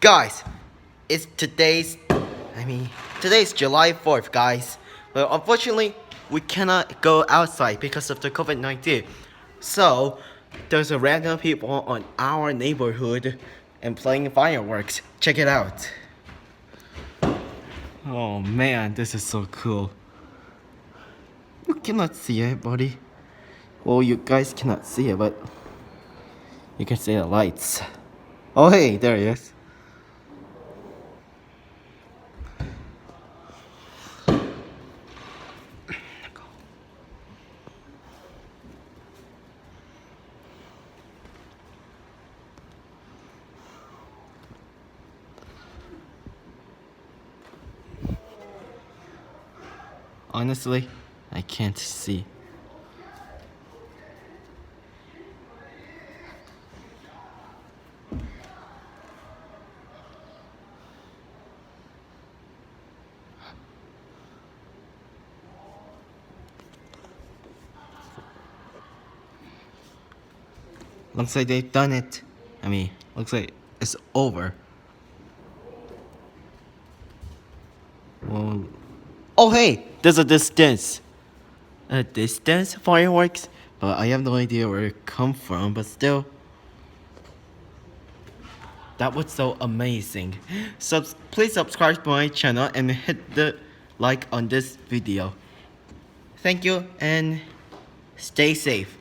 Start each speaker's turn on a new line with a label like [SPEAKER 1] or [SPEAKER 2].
[SPEAKER 1] Guys, it's today's July 4th, guys. But unfortunately, we cannot go outside because of the COVID-19. So, there's a random people on our neighborhood and playing fireworks. Check it out. Oh man, this is so cool. You cannot see it, buddy. Well, you guys cannot see it, but you can see the lights. Oh hey, there he is. Honestly, I can't see. Looks like they've done it. Looks like it's over. Well, oh hey, there's a distance. A distance fireworks? But I have no idea where it come from, but still. That was so amazing. Please subscribe to my channel and hit the like on this video. Thank you and stay safe.